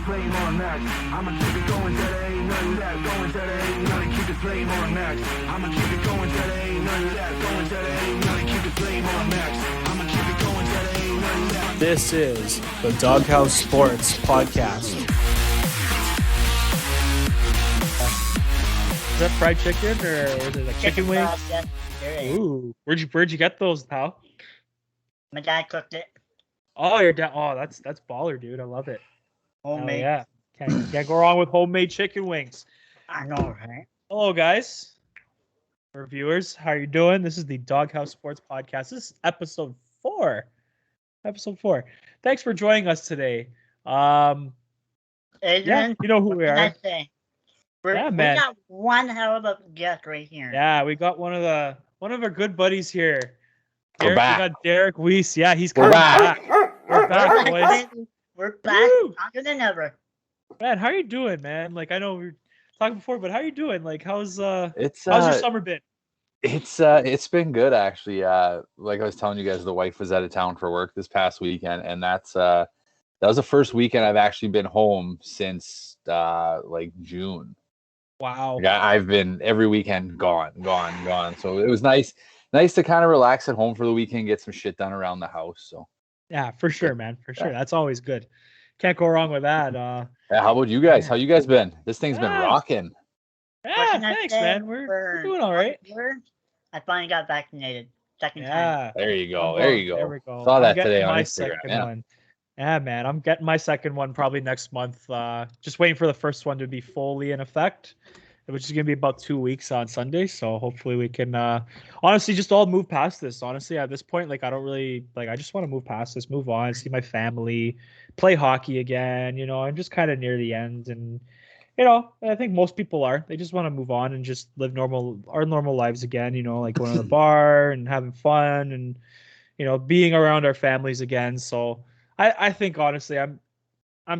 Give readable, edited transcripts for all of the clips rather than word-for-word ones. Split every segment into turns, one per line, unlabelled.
flame on max. I'ma keep it going till there ain't nothing left. Going till there ain't nothing, keep the flame on max. I'ma keep it going till there ain't nothing left. Going till there ain't nothing, keep the flame on max. I'ma keep it going till there ain't nothing left.
This is the Dawghouse Sports Podcast. Is that fried chicken or is it like chicken wings? Ooh, where'd you get those, pal?
My dad cooked it.
Oh, your dad. Oh, that's baller, dude. I love it.
Homemade.
Oh, yeah, can't go wrong with homemade chicken wings.
I know, right?
Hello, guys. Our viewers, how are you doing? This is the Dawghouse Sports Podcast. This is episode 4. Thanks for joining us today.
Adrian,
Yeah, you know who we
what can
are.
I say? We got one hell of a guest right here.
Yeah, we got one of our good buddies here.
We're back.
We got Derrick Weise. Yeah, he's
We're
coming
back.
back. We're back, boys.
We're back
Woo!
stronger than ever.
Man, how are you doing, man? Like, I know we were talking before, but how are you doing? Like, how's your summer been?
It's been good actually. Like I was telling you guys, the wife was out of town for work this past weekend, and that was the first weekend I've actually been home since like June.
Wow.
Like, I've been every weekend gone. So it was nice to kind of relax at home for the weekend, get some shit done around the house. So
Yeah, for sure, man. For sure. That's always good. Can't go wrong with that.
yeah, how about you guys? How you guys been? This thing's been rocking.
Yeah, thanks, man. We're doing all right.
I finally got vaccinated. Second time.
Yeah.
There you go.
There we go.
Saw that
I'm
today on
my
Instagram.
second one. Yeah, man. I'm getting my second one probably next month. Just waiting for the first one to be fully in effect, which is gonna be about 2 weeks on Sunday. So hopefully we can honestly just all move past this. Honestly, at this point, like I don't really I just want to move past this, move on, see my family, play hockey again. You know, I'm just kind of near the end, and you know, I think most people are. They just want to move on and just live our normal lives again. You know, like going to the bar and having fun, and you know, being around our families again. So I think honestly, I'm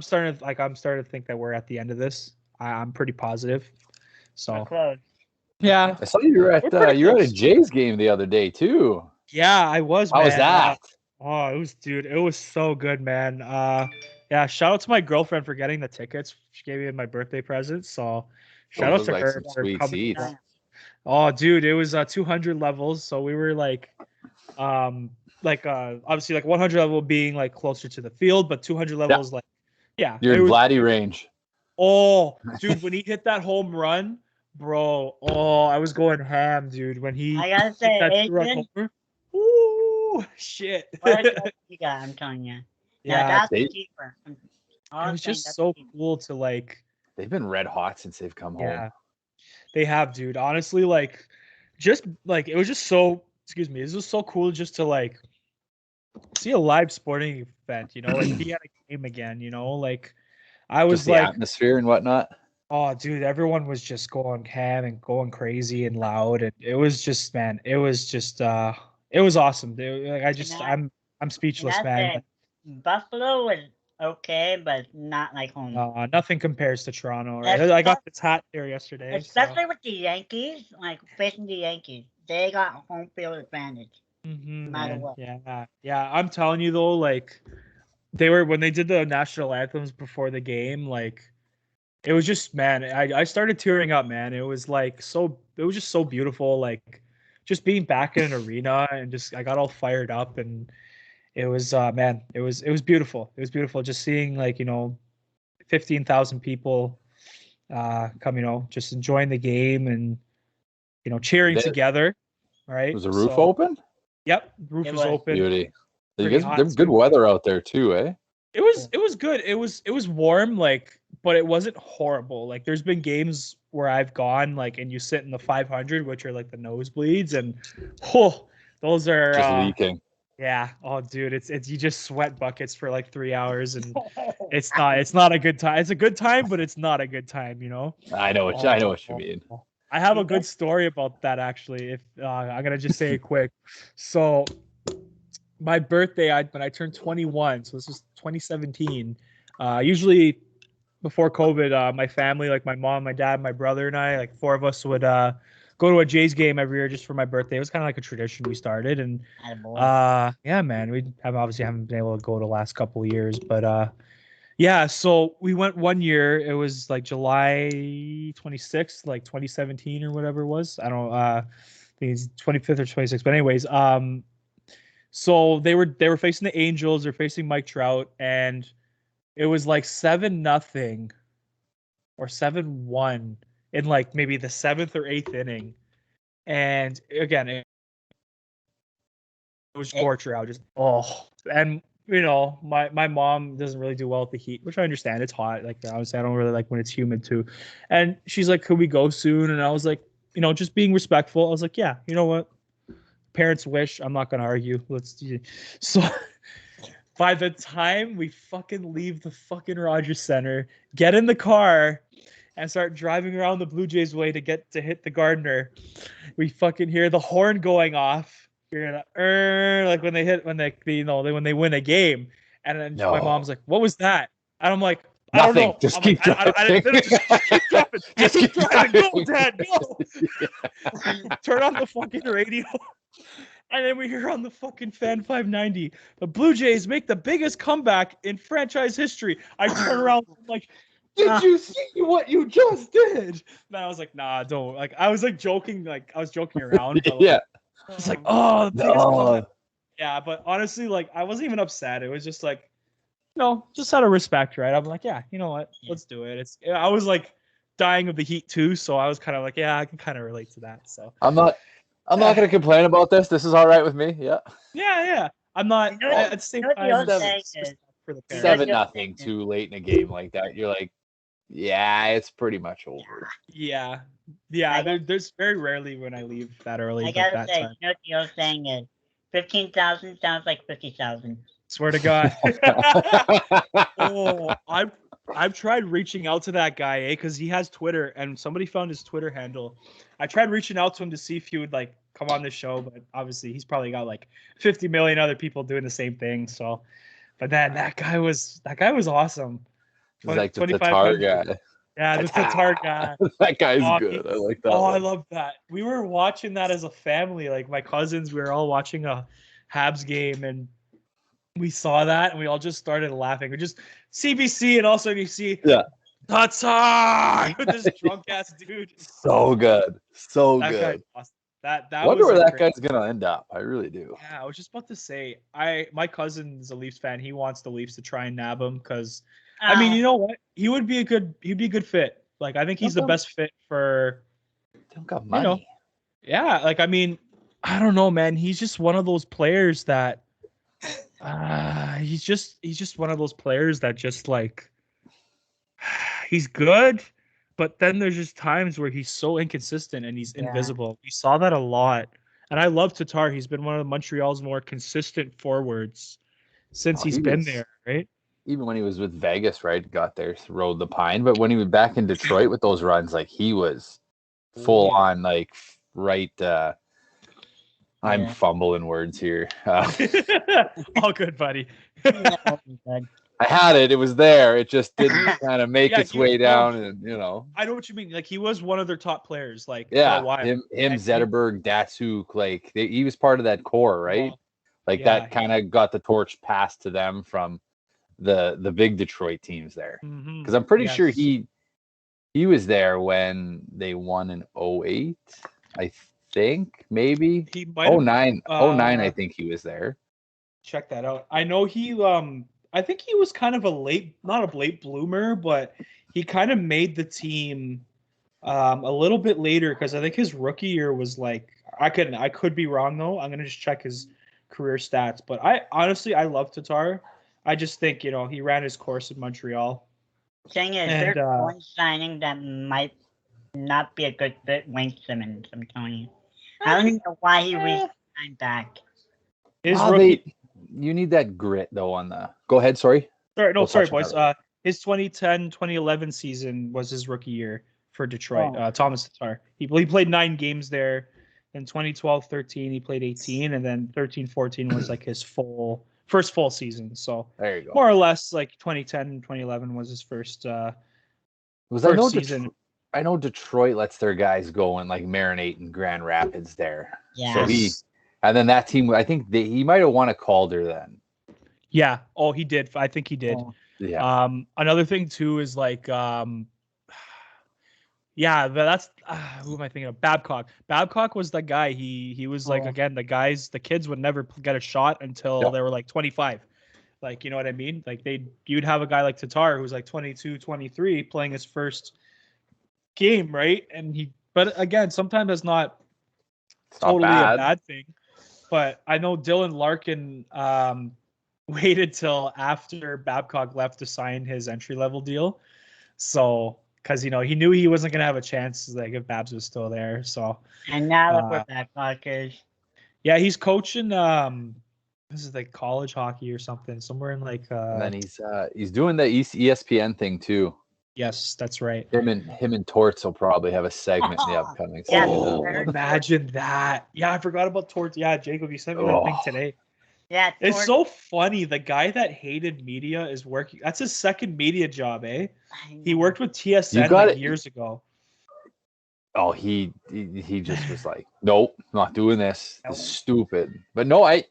starting to think that we're at the end of this. I'm pretty positive. So yeah,
I saw you were at a Jays game the other day too.
Yeah, I was.
How was that?
It was so good, man. Yeah, shout out to my girlfriend for getting the tickets. She gave me my birthday present, so shout out to her.
Some
for
sweet
coming.
seats.
Oh, dude, it was 200 levels, so we were obviously like 100 level being like closer to the field, but 200 levels
You're in Vladdy range.
Oh, dude, when he hit that home run, bro, I was going ham, dude. When he
I gotta say, Adrian,
ooh, shit.
what a you got, I'm telling you.
Yeah,
that's the keeper.
It was just so cool to
They've been red hot since they've come home.
Yeah, they have, dude. Honestly, it was just so. Excuse me. It was just so cool just to see a live sporting event. You know, be at a game again. You know, I was
just the atmosphere and whatnot.
Oh, dude, everyone was just going ham and going crazy and loud, and it was just, man, it was awesome. I'm speechless, man.
Buffalo was okay, but not like home.
Nothing compares to Toronto. Right? I got this hat there yesterday,
especially with the Yankees, facing the Yankees, they got home field advantage. No matter what.
Yeah. I'm telling you though, when they did the national anthems before the game, it was just, man, I started tearing up, man. It was it was just so beautiful, just being back in an arena, and just I got all fired up, and it was man, it was beautiful. It was beautiful just seeing 15,000 people come, just enjoying the game and cheering together. Right?
Was the roof open?
Yep, roof was open.
Beauty. There's good weather out there too, eh?
It was good. It was warm, but it wasn't horrible. There's been games where I've gone and you sit in the 500, which are the nosebleeds, and those are
just leaking.
Yeah. Oh, dude, it's you just sweat buckets for 3 hours, and it's not a good time. It's a good time, but it's not a good time. You know.
I know what you mean.
I have a good story about that actually. If I'm gonna just say it quick. So my birthday, when I turned 21, so this was 2017. Usually before COVID, my family, my mom, my dad, my brother, and I, 4 of us would go to a Jays game every year just for my birthday. It was kind of like a tradition we started, and yeah, man, we obviously haven't been able to go the last couple of years, but Yeah, so we went 1 year. It was like July 26th, like 2017 or whatever it was. I don't I think it's 25th or 26th. But anyways, so they were facing the Angels, they're facing Mike Trout, and it was like 7-0 or 7-1 in like maybe the 7th or 8th inning. And again, it was torture. I was just and my mom doesn't really do well with the heat, which I understand. It's hot. Like obviously I don't really like when it's humid too. And she's like, could we go soon? And I was like, just being respectful. I was like, yeah, you know what? Parents wish. I'm not gonna argue. So by the time we fucking leave the fucking Rogers Center, get in the car and start driving around the Blue Jays way to get to hit the Gardner, we fucking hear the horn going off. You're gonna like when they win a game, and then my mom's like, "What was that?" And I'm like, "I don't know."
Just keep driving.
Just keep driving.
Just keep
driving. Go,
driving.
Dad, go. Turn on the fucking radio. And then we hear on the fucking Fan 590, the Blue Jays make the biggest comeback in franchise history. I turn around like, did you see what you just did? And I was like, nah, don't. Like, I was like joking, like I was joking around. But, like, I was like, oh, the biggest comeback. Yeah, but honestly, like I wasn't even upset. It was just like, just out of respect, right? I'm like, yeah, you know what? Let's do it. I was like dying of the heat too, so I was kind of like, yeah, I can kind of relate to that. So
I'm not going to complain about this. This is all right with me. Yeah.
Yeah. I'm not at the same time.
For the
7-0 too late in a game like that. You're like, yeah, it's pretty much over.
Yeah. There's very rarely when I leave that early.
I gotta say, what the old saying is, 15,000 sounds like 50,000.
Swear to God. I've tried reaching out to that guy, because he has Twitter, and somebody found his Twitter handle. I tried reaching out to him to see if he would like come on the show, but obviously he's probably got like 50 million other people doing the same thing. So, but then that guy was awesome.
He's like the Tatar guy.
Yeah, the Tatar guy.
That guy's good. I like that.
I love that. We were watching that as a family. Like my cousins, we were all watching a Habs game, and we saw that, and we all just started laughing. We just CBC, and also you see Tatar with this drunk ass dude.
So good. So
that
good.
Awesome. That
wonder where that guy's gonna end up. I really do.
Yeah, I was just about to say, my cousin's a Leafs fan. He wants the Leafs to try and nab him because, I mean, you know what? He'd be a good fit. Like I think he's the best fit for.
Don't got money.
Yeah, like I mean, I don't know, man. He's just one of those players that. He's just one of those players that just like. He's good, but then there's just times where he's so inconsistent and he's invisible. We saw that a lot. And I love Tatar. He's been one of Montreal's more consistent forwards since he's been there, right?
Even when he was with Vegas, right? Got there, rode the pine. But when he was back in Detroit with those runs, like he was full on, like right. I'm fumbling words here.
All good, buddy.
I had it. It was there. It just didn't kind of make its way down, and
I know what you mean. Like he was one of their top players. Like
him, Zetterberg, Datsuk. Like he was part of that core, right? That kind of got the torch passed to them from the big Detroit teams there. Because I'm pretty sure he was there when they won in 08. I think maybe
he might
09. 09, I think he was there.
Check that out. I know he I think he was kind of not a late bloomer, but he kind of made the team a little bit later because I think his rookie year was like I could be wrong though. I'm gonna just check his career stats, but I love Tatar. I just think he ran his course in Montreal.
Thing is, there's one signing that might not be a good fit. Wayne Simmons, I'm telling you. I don't even know why he re-signed back.
His rookie.
You need that grit though on the. Go ahead. Sorry.
Sorry, boys. His 2010-2011 season was his rookie year for Detroit. Thomas Tatar. He played 9 games there. In 2012-13, he played 18, and then 13-14 was like his first full season. So
there you go.
More or less, like 2010-2011 was his first. Season.
I know Detroit lets their guys go and like marinate in Grand Rapids there.
Yeah.
So and then that team, I think he might have won a Calder then.
Yeah. Oh, he did. I think he did.
Yeah.
Another thing too is like yeah, that's who am I thinking of? Babcock. Babcock was the guy. He was like, again, the kids would never get a shot until they were like 25. Like, you know what I mean? Like you'd have a guy like Tatar who's like 22, 23 playing his first game, right? But again, sometimes it's not totally a bad thing. But I know Dylan Larkin waited till after Babcock left to sign his entry level deal. So, because he knew he wasn't gonna have a chance, like if Babs was still there. So,
and now look where Babcock is.
Yeah, he's coaching. This is like college hockey or something, somewhere in like.
And then he's doing the ESPN thing too.
Yes, that's right.
Him and Torts will probably have a segment in the upcoming season.
Oh, imagine that! Yeah, I forgot about Torts. Yeah, Jacob, you sent me that thing today.
Yeah,
it's so funny. The guy that hated media is working. That's his second media job, eh? He worked with TSN years ago.
Oh, he just was like, nope, not doing this. It's stupid. But no, I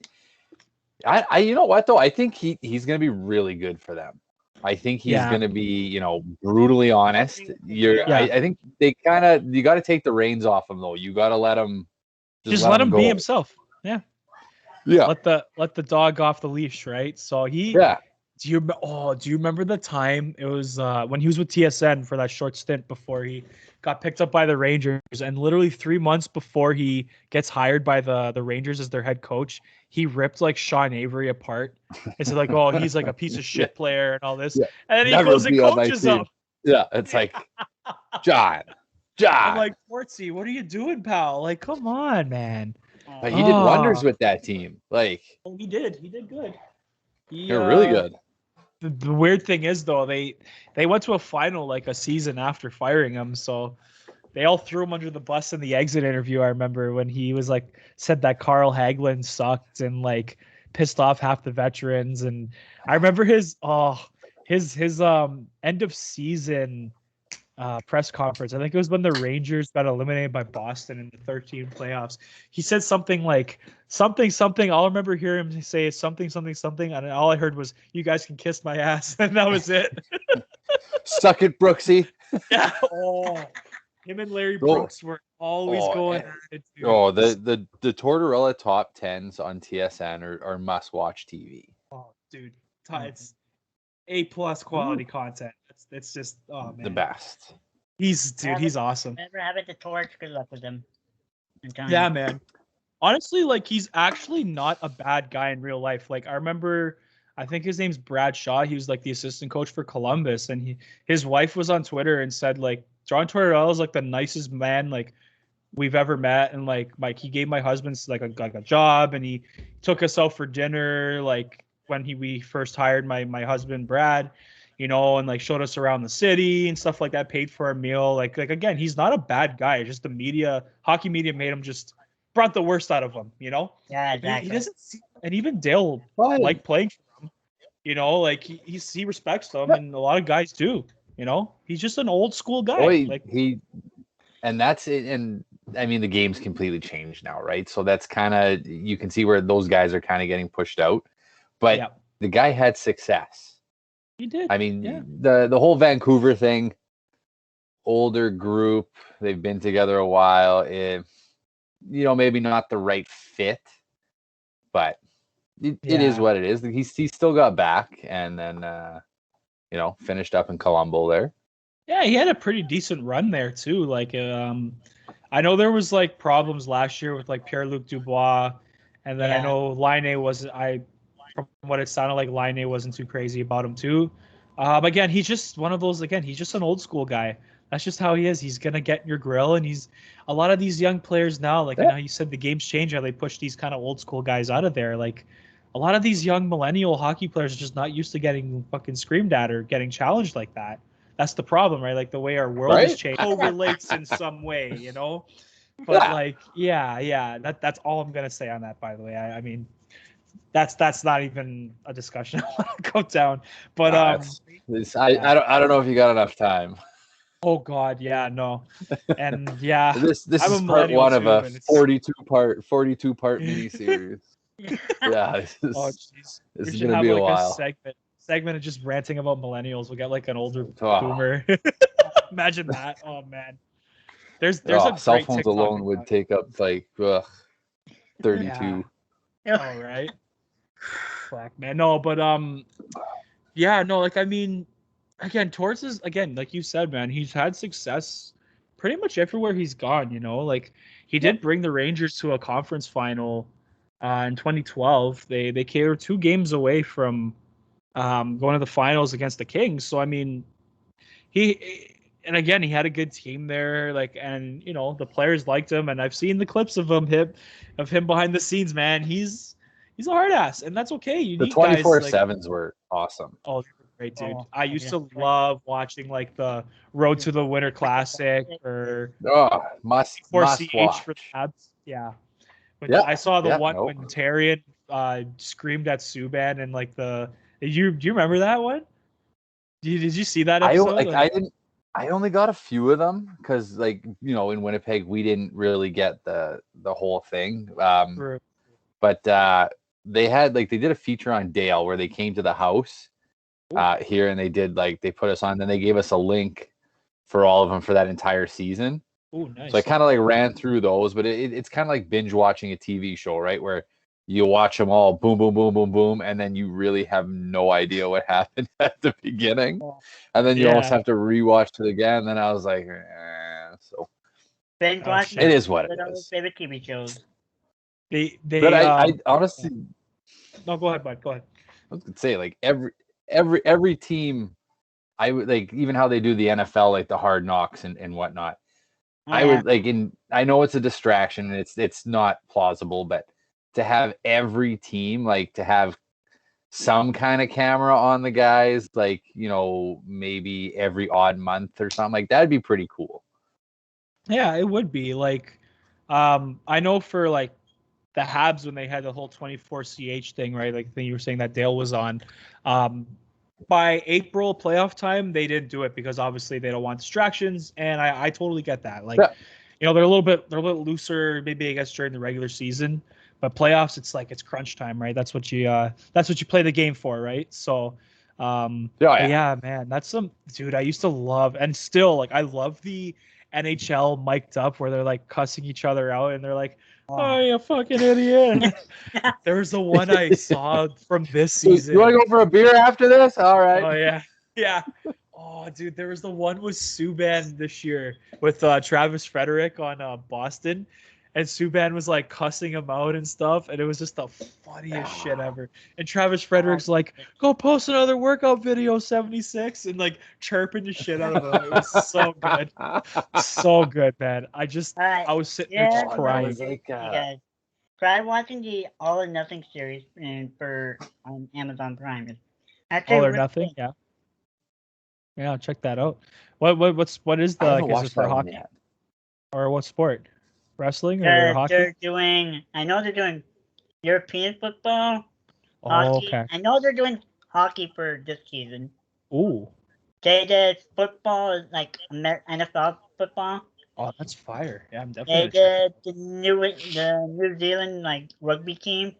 you know what though? I think he's gonna be really good for them. I think he's gonna be, brutally honest. I think they you got to take the reins off him though. You got to let him
let him be himself. Yeah.
Yeah.
Let the dog off the leash, right? So do you remember the time it was when he was with TSN for that short stint before he got picked up by the Rangers, and literally 3 months before he gets hired by the Rangers as their head coach, he ripped like Sean Avery apart. It's like, oh, he's like a piece of shit player and all this. Yeah. And then he goes and coaches him.
Yeah, it's like John.
I'm like, Portsy, what are you doing, pal? Like, come on, man.
But he did wonders with that team. Like,
he did good.
They're really good.
The weird thing is though, they went to a final like a season after firing him, so they all threw him under the bus in the exit interview. I remember when he was like said that Carl Hagelin sucked and like pissed off half the veterans. And I remember his end of season press conference. I think it was when the Rangers got eliminated by Boston in the 13 playoffs. He said something like something. I'll remember hearing him say something, and all I heard was, "You guys can kiss my ass," and that was it.
Suck it, Brooksy.
Yeah. Oh, him and Larry Brooks were always going at it. Dude.
Oh, the Tortorella top 10s on TSN are must-watch TV.
Oh, dude, it's A+ quality content. It's just man,
the best.
He's awesome.
Never have it the Torch. Good luck with him.
Yeah, man. Honestly, like he's actually not a bad guy in real life. Like I remember, I think his name's Brad Shaw. He was like the assistant coach for Columbus, and his wife was on Twitter and said like John Tortorella is like the nicest man like we've ever met, and like he gave my husband like a job, and he took us out for dinner like when we first hired my husband Brad. And like showed us around the city and stuff like that, paid for a meal. Like again, he's not a bad guy. It's just the hockey media made him just brought the worst out of him,
Yeah, exactly.
He doesn't see, and even Dale like playing for him, like he respects them, and a lot of guys do, he's just an old school guy.
And that's it. And I mean, the game's completely changed now, right? So that's kind of, you can see where those guys are kind of getting pushed out, but the guy had success.
He did.
I mean, the whole Vancouver thing, older group, they've been together a while. Maybe not the right fit, but it is what it is. He still got back, and then finished up in Colombo there.
Yeah, he had a pretty decent run there too. Like, I know there was like problems last year with like Pierre-Luc Dubois, and then I know Laine from what it sounded like, Laine wasn't too crazy about him too. Again, he's just one of those. Again, he's just an old school guy. That's just how he is. He's gonna get in your grill, and he's a lot of these young players now. Like you said, the game's changed. How they push these kind of old school guys out of there. Like a lot of these young millennial hockey players are just not used to getting fucking screamed at or getting challenged like that. That's the problem, right? Like the way our world has changed. It relates in some way, But that's all I'm gonna say on that. By the way, I mean. That's not even a discussion I want to go down. But
I don't know if you got enough time.
Oh God, yeah, no. And yeah,
this is part one of a 42 part mini series. Yeah, this is gonna be a while.
segment of just ranting about millennials. We'll get like an older
Oh.
boomer. Imagine that. Oh man. There's a
cell
great
phones
TikTok
alone would
account.
take up like 32.
All right. Fuck, man. No, but yeah, no, like I mean, again, Torres is again, like you said, man, he's had success pretty much everywhere he's gone. You know, like he did bring the Rangers to a conference final in 2012. They were 2 games away from going to the finals against the Kings. So I mean, and again, he had a good team there. Like, and you know, the players liked him, and I've seen the clips of him behind the scenes. Man, he's a hard ass, and that's okay. You
The
need guys like
24/7s were awesome.
oh, they were great, dude.
Oh,
I used to
yeah.
love watching like the Road to the Winter Classic or
Oh, must
CH
watch.
for the Habs. Yeah. When
Yeah,
I saw the one
no.
when Terrian screamed at Subban and like do you remember that one? Did you see that episode?
I only got a few of them because, like, you know, in Winnipeg we didn't really get the whole thing. But they did a feature on Dale where they came to the house here, and they put us on. Then they gave us a link for all of them for that entire season.
Oh, nice.
So I kind of like ran through those, but it's kind of like binge watching a TV show, right? Where you watch them all, boom, boom, boom, boom, boom, and then you really have no idea what happened at the beginning, and then you almost have to rewatch it again. And then I was like, so
Binge watching
it is what it is.
Favorite TV shows.
But I honestly,
no, go ahead, bud. Go ahead.
I was gonna say, like, every team, I would like, even how they do the NFL, like the Hard Knocks and whatnot. I would like, I know it's a distraction and it's not plausible, but to have every team, like, to have some kind of camera on the guys, like, you know, maybe every odd month or something, like that'd be pretty cool.
Yeah, it would be like, I know for like the Habs when they had the whole 24ch thing, right? Like you were saying that Dale was on. By April playoff time, they didn't do it because obviously they don't want distractions, and I totally get that. Like, you know, they're a little bit looser, maybe I guess during the regular season, but playoffs, it's like it's crunch time, right? That's what you play the game for, right? So, yeah, man, that's dude. I used to love, and still like I love the NHL mic'd up where they're like cussing each other out, and they're like, "Oh, you fucking idiot!" There was the one I saw from this season.
You want to go for a beer after this? All right.
Oh yeah. Oh, dude, there was the one with Subban this year with Travis Frederick on Boston, and Subban was like cussing him out and stuff, and it was just the funniest shit ever. And Travis Frederick's like, "Go post another workout video, 76," and like chirping the shit out of him. It was so good, so good, man. I was sitting there just crying.
Try watching the All or Nothing series on Amazon Prime.
All or Nothing, yeah. Yeah, I'll check that out. What is the is it for hockey or what sport? Wrestling or hockey?
I know they're doing European football, hockey.
Okay.
I know they're doing hockey for this season.
Ooh.
They did football, like NFL football.
Oh, that's fire! Yeah, I'm definitely.
They did the New Zealand like rugby team,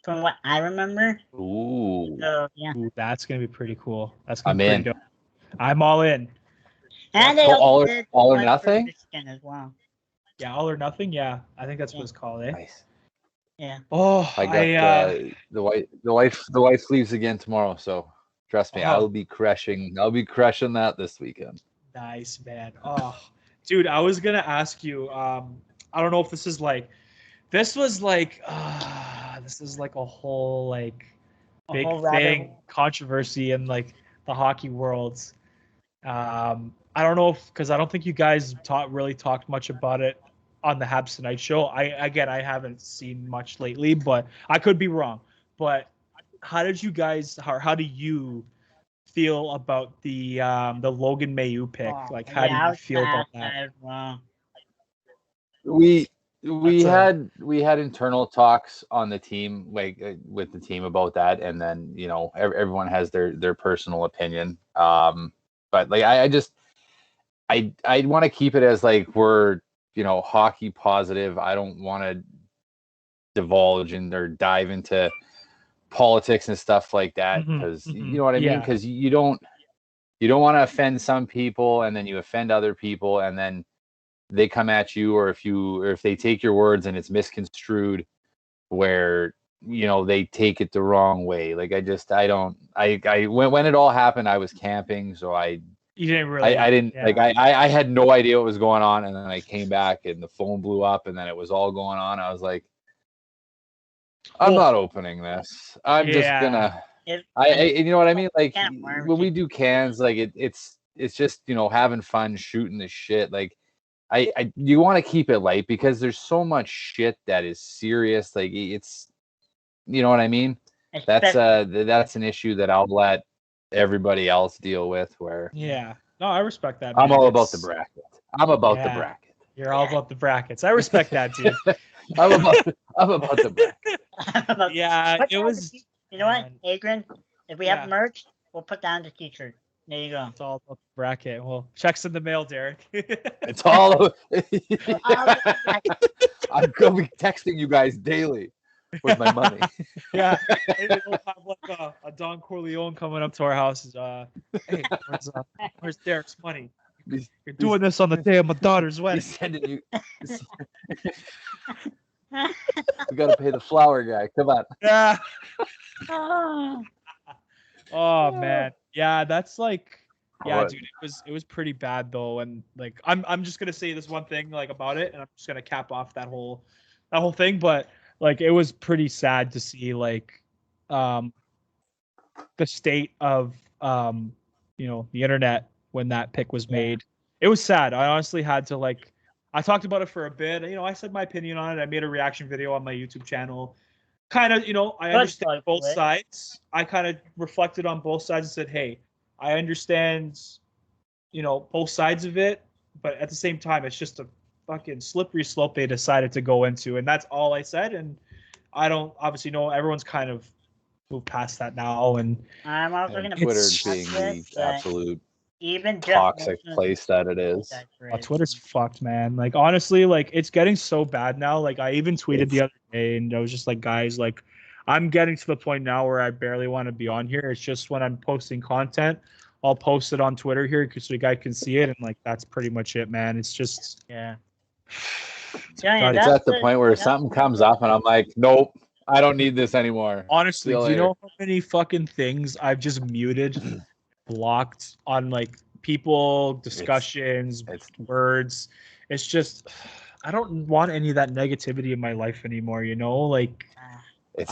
from what I remember.
Ooh.
So yeah.
Ooh, that's gonna be pretty cool. That's gonna be
pretty
dope. I'm all in.
And they
all or nothing.
As well.
Yeah, All or Nothing. Yeah, I think that's what it's called, eh?
Nice.
Yeah.
Oh,
I got the wife leaves again tomorrow, so trust me, I'll be crushing that this weekend.
Nice, man. Oh, dude, I was gonna ask you. I don't know if this is like a whole like big thing, controversy in like the hockey worlds. I don't know because I don't think you guys really talked much about it on the Habs Tonight show. I haven't seen much lately, but I could be wrong. But how do you feel about the Logan Mailloux pick? Like, how do you feel about that?
Wow.
We had internal talks on the team, like with the team about that, and then you know everyone has their personal opinion. But like I want to keep it as like we're, you know, hockey positive. I don't want to divulge or dive into politics and stuff like that, because you know what I mean? Because you don't want to offend some people, and then you offend other people, and then they come at you, or if they take your words and it's misconstrued, where they take it the wrong way. Like when it all happened, I was camping, so I didn't I had no idea what was going on, and then I came back and the phone blew up, and then it was all going on. I was like, I'm not opening this. I'm just gonna. You know what I mean? Like when we do cans, like it's just having fun, shooting the shit. Like you want to keep it light because there's so much shit that is serious. Like it's, you know what I mean? That's an issue that I'll let everybody else deal with. Where
no, I respect that, man.
I'm all about the bracket. I'm about the bracket.
You're all about the brackets. I respect that, dude.
I'm about the bracket.
Yeah, it was.
You know what, Adrian? If we have merch, we'll put down the t-shirt. There you go.
It's all about the bracket. Well, checks in the mail, Derek.
It's all. I'm gonna be texting you guys daily with my money.
Yeah, maybe we'll have like a Don Corleone coming up to our house. Hey, where's Derek's money? You're doing this on the day of my daughter's wedding.
He's sending you. We gotta pay the flower guy. Come on.
Yeah. Oh man. Yeah, that's like. Yeah, dude, it was pretty bad though, and like I'm just gonna say this one thing like about it, and I'm just gonna cap off that whole thing. But like it was pretty sad to see like the state of the internet when that pick was made. It was sad. I honestly had to like I talked about it for a bit. I said my opinion on it. I made a reaction video on my YouTube channel. Kind of, I understand both sides. I kind of reflected on both sides and said, hey, I understand, both sides of it, but at the same time, it's just a fucking slippery slope they decided to go into, and that's all I said. And I don't obviously know everyone's kind of moved past that now, and
I'm also going to
Twitter being the absolute even toxic place that it is.
Twitter's fucked, man. Like honestly, like it's getting so bad now. Like I even tweeted the other day, and I was just like, guys, like I'm getting to the point now where I barely want to be on here. It's just when I'm posting content, I'll post it on Twitter here so you guys can see it, and like that's pretty much it, man. It's just
it's at the point where something comes up, and I'm like, nope, I don't need this anymore.
Honestly, do you know how many fucking things I've just muted, blocked on like people, discussions, words? It's just I don't want any of that negativity in my life anymore. Like.
It's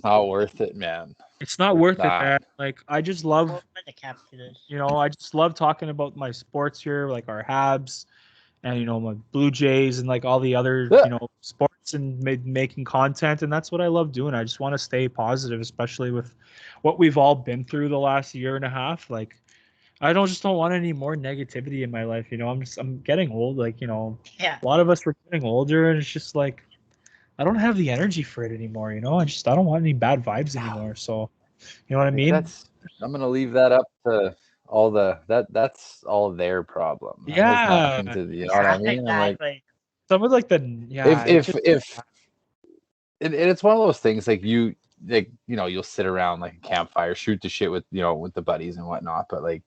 not worth it, man.
It's not worth it, man. Like I just love I just love talking about my sports here, like our Habs and my Blue Jays and like all the other sports and making content, and that's what I love doing. I just want to stay positive, especially with what we've all been through the last year and a half. Like I just don't want any more negativity in my life. I'm getting old, like a lot of us were getting older, and it's just like I don't have the energy for it anymore, I don't want any bad vibes anymore. So, you know what I mean?
I'm gonna leave that up to all that's all their problem.
Yeah.
You know what I mean?
Exactly.
Some of like
if it's one of those things like you'll sit around like a campfire, shoot the shit with with the buddies and whatnot, but like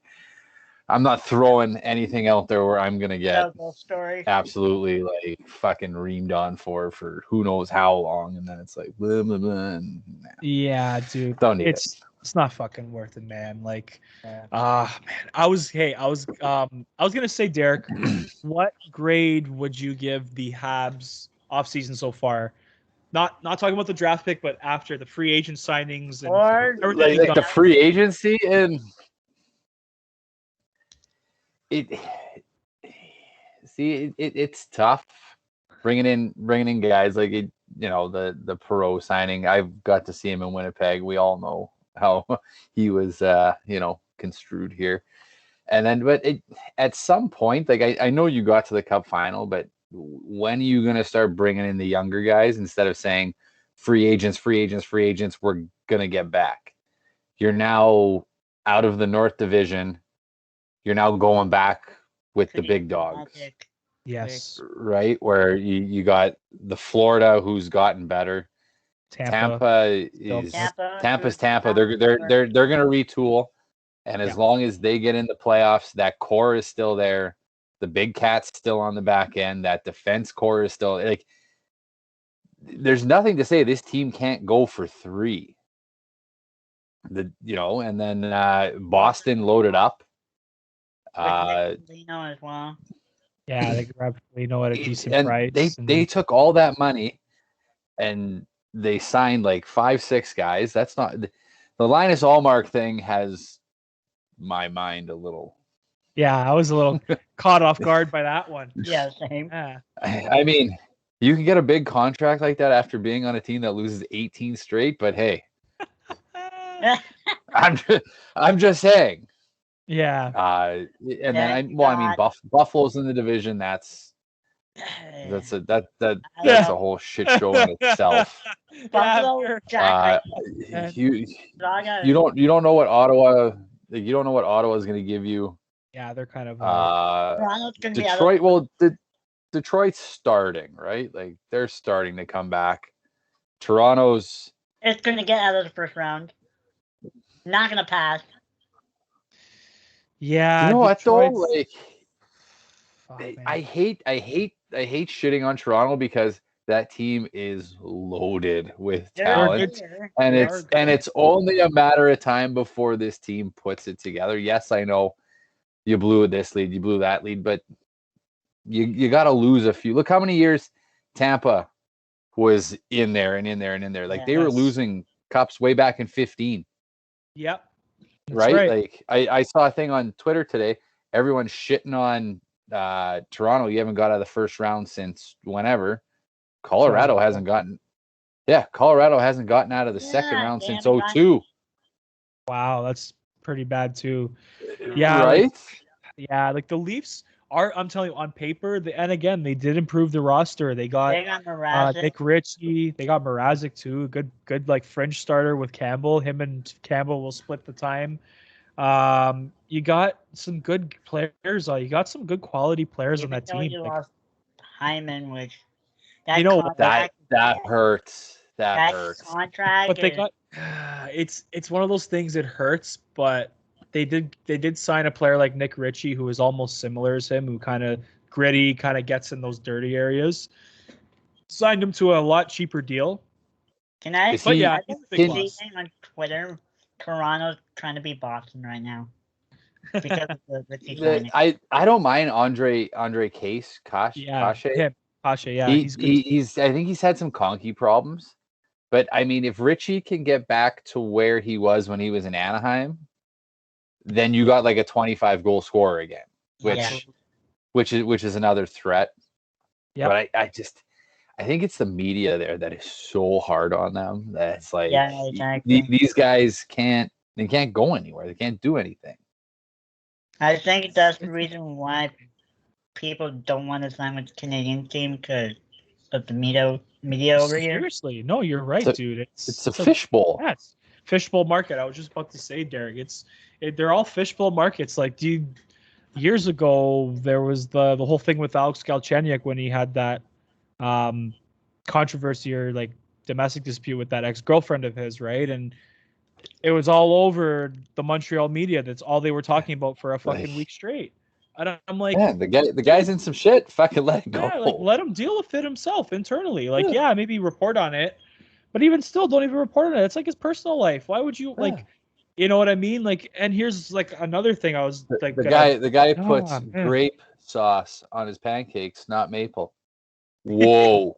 I'm not throwing anything out there where I'm gonna get absolutely like fucking reamed on for who knows how long, and then it's like blah blah blah. And,
yeah, dude,
don't need
it. It's not fucking worth it, man. Like, man, I was gonna say, Derek, what grade would you give the Habs off-season so far? Not talking about the draft pick, but after the free agent signings and
like the free agency and. It's tough bringing in guys like the Perreault signing. I've got to see him in Winnipeg. We all know how he was construed here, and then but at some point, like I know you got to the Cup final, but when are you gonna start bringing in the younger guys instead of saying free agents we're gonna get back? You're now out of the North Division. You're now going back with the big dogs.
Yes.
Right? Where you got the Florida who's gotten better.
Tampa.
Tampa's Tampa. They're gonna retool, and as long as they get in the playoffs, that core is still there. The big cat's still on the back end. That defense core is still like. There's nothing to say this team can't go for 3. And then Boston loaded up.
Lino as well.
Yeah, they grabbed Lino at a decent
and
price.
They took all that money and they signed like 5-6 guys. That's not the Linus Allmark thing has my mind a little.
Yeah, I was a little caught off guard by that one.
Yeah, same.
Yeah.
I mean, you can get a big contract like that after being on a team that loses 18 straight, but hey, I'm just saying.
Yeah.
Then Buffalo's in the division. That's a whole shit show in itself.
Buffalo,
You don't know what Ottawa. You don't know what Ottawa is going to give you.
Yeah, they're kind of.
Detroit. Well, Detroit's starting, right? Like they're starting to come back. Toronto's.
It's going to get out of the first round. Not going to pass.
Yeah.
You know what though? Like, I hate shitting on Toronto because that team is loaded with talent, and it's only a matter of time before this team puts it together. Yes, I know you blew this lead, you blew that lead, but you got to lose a few. Look how many years Tampa was in there and in there and in there. Like they were losing cups way back in 15.
Yep.
Right? Like I saw a thing on Twitter today. Everyone's shitting on Toronto. You haven't got out of the first round since whenever. Colorado hasn't gotten out of the second round since 2002.
Wow, that's pretty bad too. Yeah,
right?
Like the Leafs are, I'm telling you, on paper, and again, they did improve the roster. They got Nick Ritchie. They got Mrazek too. Good like fringe starter with Campbell. Him and Campbell will split the time. You got some good players. You got some good quality players on that team.
You lost Hyman, which
that hurts. That hurts.
Contract,
but they got. It's one of those things. It hurts, but they did sign a player like Nick Ritchie, who is almost similar as him, who kind of gritty, kind of gets in those dirty areas. Signed him to a lot cheaper deal.
Can I?
But yeah,
on Twitter, Toronto's trying to be Boston right now. Because of the
I don't mind Andre Case. Kashe.
Kashe, yeah.
He's I think he's had some conky problems. But I mean, if Ritchie can get back to where he was when he was in Anaheim, then you got like a 25 goal scorer again, which is another threat.
Yeah.
But I think it's the media there that is so hard on them. That's like these guys can't go anywhere. They can't do anything.
I think that's the reason why people don't want to sign with the Canadian team because of the media over here.
Seriously, no, you're right, dude.
It's a fishbowl.
Yes, fishbowl market. I was just about to say, Derrick. They're all fishbowl markets. Like, dude, years ago there was the whole thing with Alex Galchenyuk when he had that controversy or like domestic dispute with that ex-girlfriend of his, right? And it was all over the Montreal media. That's all they were talking about for a fucking week straight. And I'm like,
yeah, the guy's in some shit. Fucking let it go.
Yeah, like let him deal with it himself internally. Like, maybe report on it, but even still, don't even report on it. It's like his personal life. Why would you like? You know what I mean? Like, and here's like another thing. I was like,
the guy puts grape sauce on his pancakes, not maple. Whoa.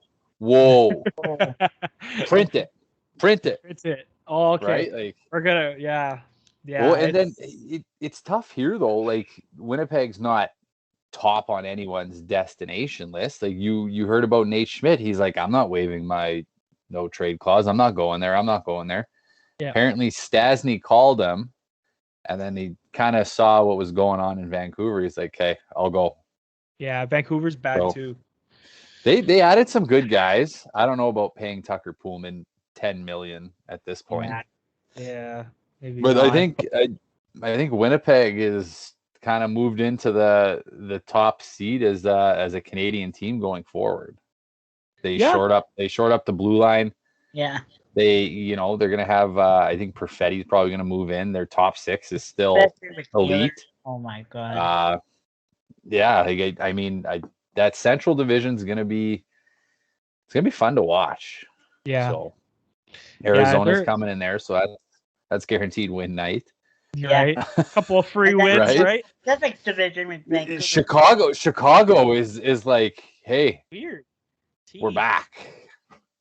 Print it.
It's it. Oh, okay.
Right? Like,
we're gonna, yeah.
Well, and then it's tough here though. Like Winnipeg's not top on anyone's destination list. Like you heard about Nate Schmidt. He's like, I'm not waiving my no trade clause. I'm not going there. Yeah. Apparently Stasny called him, and then he kind of saw what was going on in Vancouver. He's like, okay, I'll go.
Yeah, Vancouver's bad too.
They added some good guys. I don't know about paying Tucker Pullman $10 million at this point.
Yeah.
But I think Winnipeg is kind of moved into the top seed as a Canadian team going forward. They short up the blue line.
Yeah.
they're going to have, I think Perfetti's probably going to move in. Their top six is still
Especially with Taylor.
elite.
Oh my god.
Yeah, like, I mean, that Central Division is going to be, it's going to be fun to watch.
Yeah.
So Arizona's
they're-
coming in there, so that's guaranteed win night.
Right. A couple of free
And then
wins,
Right?
right?
Pacific Division with Vancouver.
Chicago is like, hey,
Weird.
we're
Team.
back.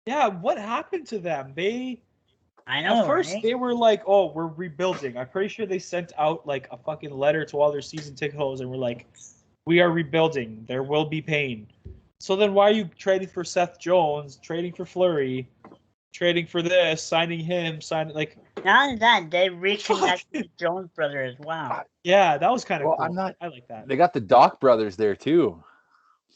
Yeah, what happened to them?
I know.
At first,
right?
they were like, "Oh, we're rebuilding." I'm pretty sure they sent out like a fucking letter to all their season ticket holders and were like, "We are rebuilding. There will be pain." So then, why are you trading for Seth Jones, trading for Fleury, trading for this, signing him, signing like?
Not only that, they reconnected the Jones brother as well.
Yeah, that was kind of
Well,
cool. I like that.
They got the Doc brothers there too.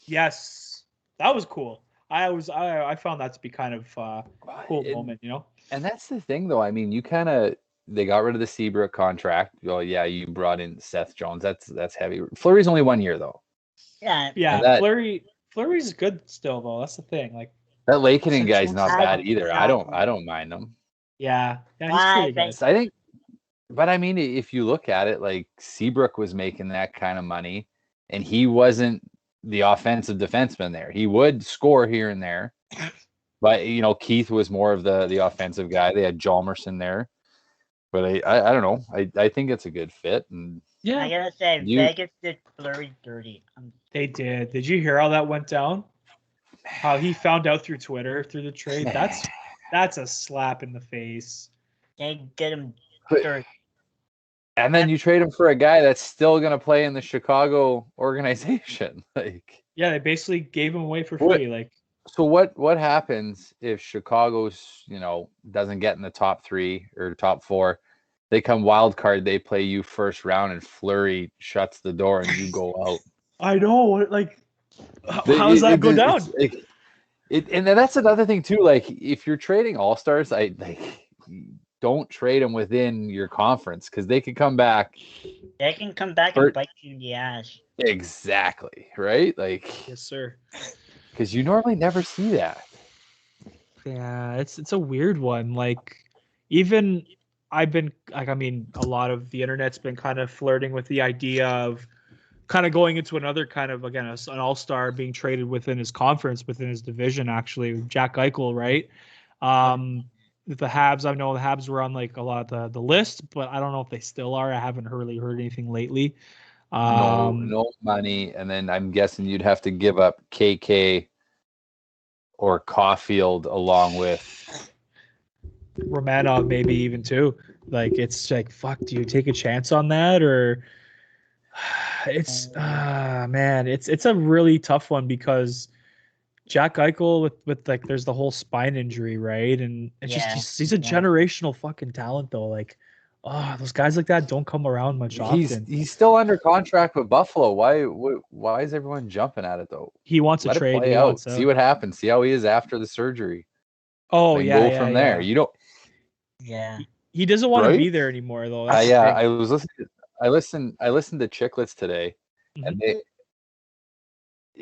Yes, that was cool. I found that to be kind of a cool moment, you know.
And that's the thing, though. I mean, they got rid of the Seabrook contract. Well, yeah, you brought in Seth Jones. That's heavy. Fleury's only 1 year though.
Yeah.
Yeah, Fleury's good still though. That's the thing. Like
That Lakeinen
Seth
guy's
Jones
not
is
bad
fine.
either. I don't mind him.
Yeah, he's pretty good.
I think, but I mean, if you look at it, like Seabrook was making that kind of money, and he wasn't the offensive defenseman there. He would score here and there, but Keith was more of the offensive guy. They had Jalmerson there, but I don't know. I think it's a good fit, and
Yeah,
I gotta say, Vegas did Fleury dirty.
they did. Did you hear how that went down? How he found out through Twitter through the trade. That's a slap in the face.
They did him dirty.
and then you trade him for a guy that's still going to play in the Chicago organization. Like,
yeah, they basically gave him away for free. Like,
so what happens if Chicago's doesn't get in the top 3 or top 4? They come wild card, they play you first round, and Fleury shuts the door and you go out.
I know, like, how does that go down?
And that's another thing too. Like, if you're trading all-stars, don't trade them within your conference because they could come back.
They can come back and bite you in the ass.
Exactly, right? Like,
Yes, sir.
Because you normally never see that.
Yeah, it's a weird one. Like, even I've been like, I mean, a lot of the internet's been kind of flirting with the idea of kind of going into another kind of, again, an all-star being traded within his conference, within his division, actually, Jack Eichel, right? The Habs, I know the Habs were on like a lot of the list, but I don't know if they still are. I haven't really heard anything lately.
No money, and then I'm guessing you'd have to give up KK or Caulfield along with
Romanov, maybe even too. Like, it's like, fuck, do you take a chance on that? Or it's man, it's a really tough one because Jack Eichel with like, there's the whole spine injury, right? And it's just he's a generational fucking talent though. Like, those guys like that don't come around much often.
He's still under contract with Buffalo. Why is everyone jumping at it though?
He wants to trade.
Play out. See what happens. See how he is after the surgery.
Oh, yeah.
Go from there. You don't.
Yeah.
He doesn't want to be there anymore though.
I was listening. I listened to Chicklets today, and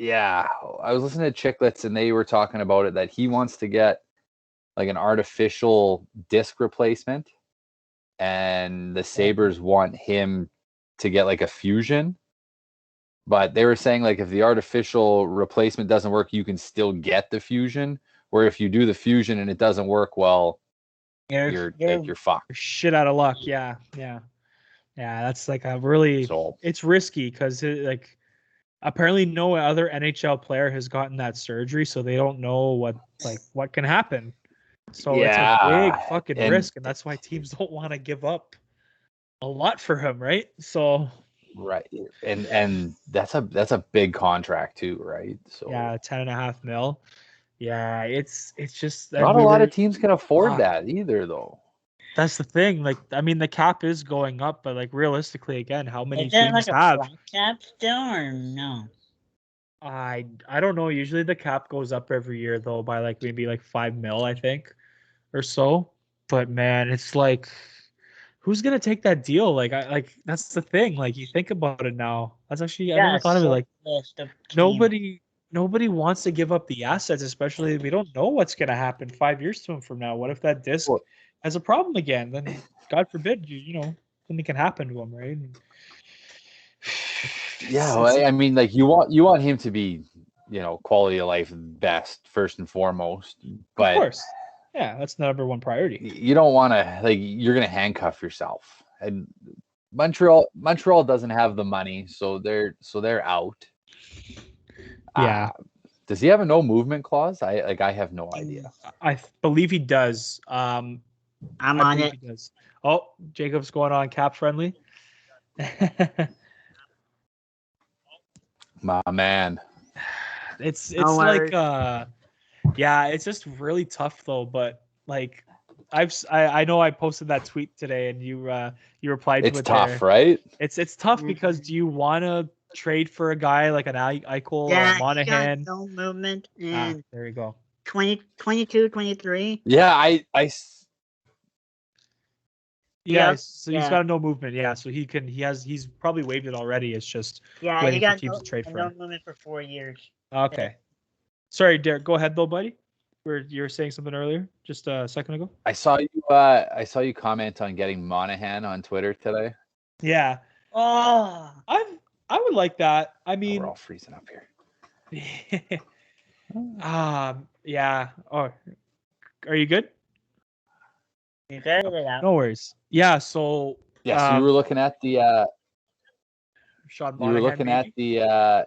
I was listening to Chicklets, and they were talking about it that he wants to get like an artificial disc replacement, and the Sabres want him to get like a fusion. But they were saying like if the artificial replacement doesn't work, you can still get the fusion. Where if you do the fusion and it doesn't work, well, you're fucked.
You're shit out of luck. Yeah. That's like a really. It's risky because like apparently no other NHL player has gotten that surgery, so they don't know what can happen. So it's a big fucking risk, and that's why teams don't want to give up a lot for him, right? So.
Right, and that's a big contract too, right? So
yeah, $10.5 million. Yeah, it's just
not a lot of teams can afford that either, though.
That's the thing. Like, I mean, the cap is going up, but like realistically, again, how many
is there
teams
like
have?
A flat cap still or no?
I don't know. Usually the cap goes up every year though by like maybe like $5 million, I think, or so. But man, it's like, who's gonna take that deal? Like, that's the thing. Like, you think about it now. That's actually I never thought of it. Like, nobody wants to give up the assets, especially we don't know what's going to happen 5 years to him from now. What if that disc
Well-
has a problem again? Then, God forbid, something can happen to him, right?
Yeah, well, I mean, like you want him to be, quality of life best first and foremost, but
of course, yeah, that's the number one priority.
you don't want to you're going to handcuff yourself. And Montreal doesn't have the money, so they're out.
Yeah.
Does he have a no movement clause? I have no idea.
I believe he does.
I'm on it.
He does. Oh, Jacob's going on cap friendly.
My man.
It's
No
like
worries.
yeah, it's just really tough though. But like, I know I posted that tweet today, and you replied to
It's
it.
tough,
there.
right?
It's tough because do you want to trade for a guy like an Eichel or a Monahan?
He got no movement and
There you go.
22, 23.
Yeah,
Yeah, so he's
yeah.
got no movement. Yeah, so he's probably waived it already. It's just
Yeah,
waiting
he got
for teams to trade for
no
him.
movement for 4 years.
Okay. Sorry, Derek. Go ahead though, buddy. You were saying something earlier, just a second ago.
I saw you comment on getting Monahan on Twitter today.
Yeah.
Oh,
I would like that. I
Oh,
mean,
we're all freezing up here.
yeah. Oh, are you good?
you got it out.
No worries. Yeah. So
Yeah, so you were looking at the
Sean
you were
Monahan,
looking at
maybe?
the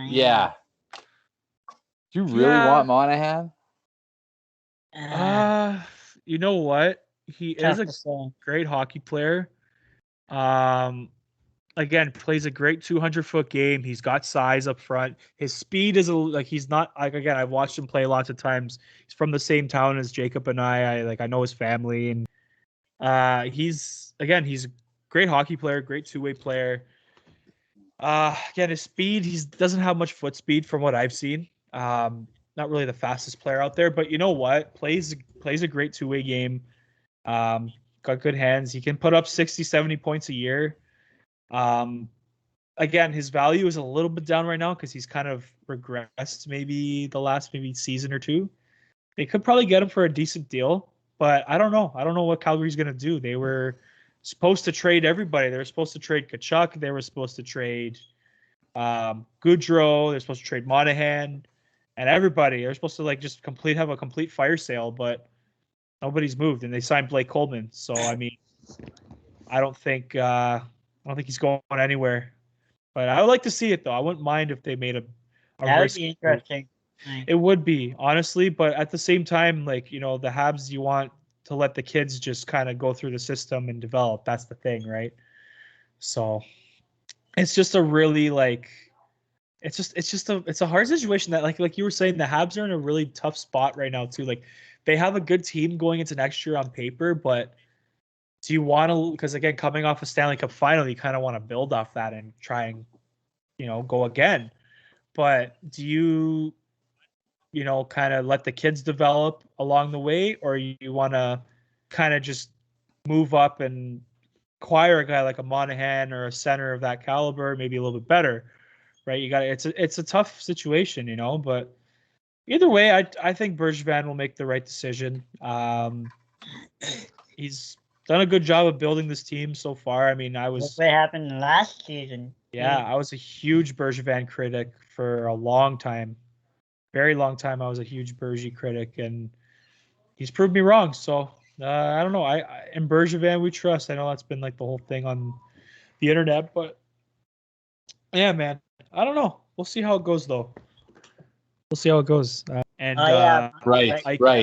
yeah. Do you really want Monahan?
You know what? He is
Tough
a
to say.
great hockey player. Again, plays a great 200-foot game. He's got size up front. His speed is he's not like, again, I've watched him play lots of times. He's from the same town as Jacob and I know his family, and he's a great hockey player, great two-way player. Again, his speed, he doesn't have much foot speed from what I've seen. Not really the fastest player out there, but you know what? Plays a great two-way game. Got good hands. He can put up 60, 70 points a year. Again, his value is a little bit down right now because he's kind of regressed maybe the last season or two. They could probably get him for a decent deal, but I don't know. I don't know what Calgary's going to do. They were supposed to trade everybody. They were supposed to trade Kachuk. They were supposed to trade Goudreau. They're supposed to trade Monahan and everybody. They're supposed to just have a complete fire sale, but nobody's moved, and they signed Blake Coleman. So I mean, I don't think he's going anywhere. But I would like to see it though. I wouldn't mind if they made a
That would be interesting.
It would be, honestly, but at the same time, the Habs, you want to let the kids just kind of go through the system and develop. That's the thing, right? So it's just a really it's a hard situation that like you were saying, the Habs are in a really tough spot right now too. Like they have a good team going into next year on paper, but do you want to, because again, coming off a Stanley Cup final, you kind of want to build off that and try and, go again. But do you, kind of let the kids develop along the way, or you want to kind of just move up and acquire a guy like a Monahan or a center of that caliber, maybe a little bit better, right? It's a tough situation, but either way, I think Bergevin will make the right decision. He's done a good job of building this team so far. I mean,
Look what happened last season.
Yeah, I was a huge Bergevin critic for a long time. Very long time, I was a huge Bergie critic, and he's proved me wrong. So, I don't know. In Bergevin, we trust. I know that's been the whole thing on the internet, but yeah, man. I don't know. We'll see how it goes, though. We'll see how it goes.
Right.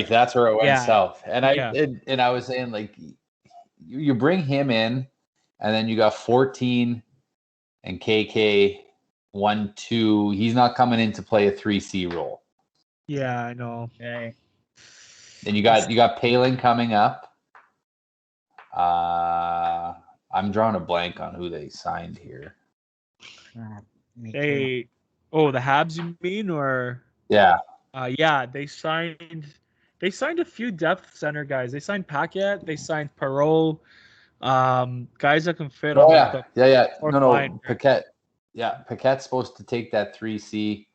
That's where it went south. And I was saying, you bring him in, and then you got 14 and KK 1-2. He's not coming in to play a 3C role.
Yeah, I know.
Okay.
Then you got Palin coming up. I'm drawing a blank on who they signed here.
The Habs, you mean, or?
Yeah.
Yeah, they signed a few depth center guys. They signed Paquette. They signed Perreault. Guys that can fit on
yeah. No,
line.
Paquette. Yeah, Paquette's supposed to take that 3C,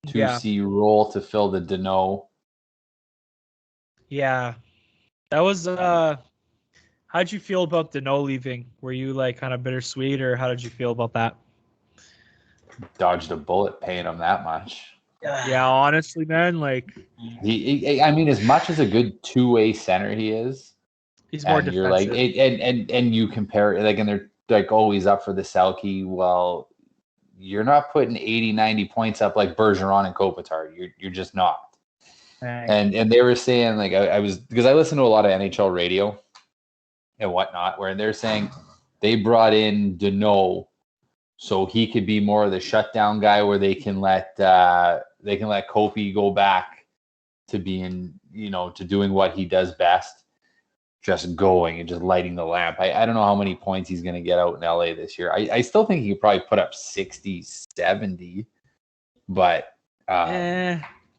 2C role to fill the Deneau.
Yeah. That was how'd you feel about Deneau leaving? Were you like kind of bittersweet, or how did you feel about that?
Dodged a bullet paying him that much.
Yeah, honestly, man, like
I mean, as much as a good two-way center he is,
he's more
and
defensive.
you're like, and you compare it, like, and they're like always up for the Selke. Well, you're not putting 80, 90 points up like Bergeron and Kopitar. You're just not.
Right.
And they were saying, like, I was, because I listen to a lot of NHL radio and whatnot, where they're saying they brought in Deneau so he could be more of the shutdown guy, where they can let Kopi go back to being, to doing what he does best, just going and just lighting the lamp. I don't know how many points he's going to get out in LA this year. I still think he could probably put up 60, 70, but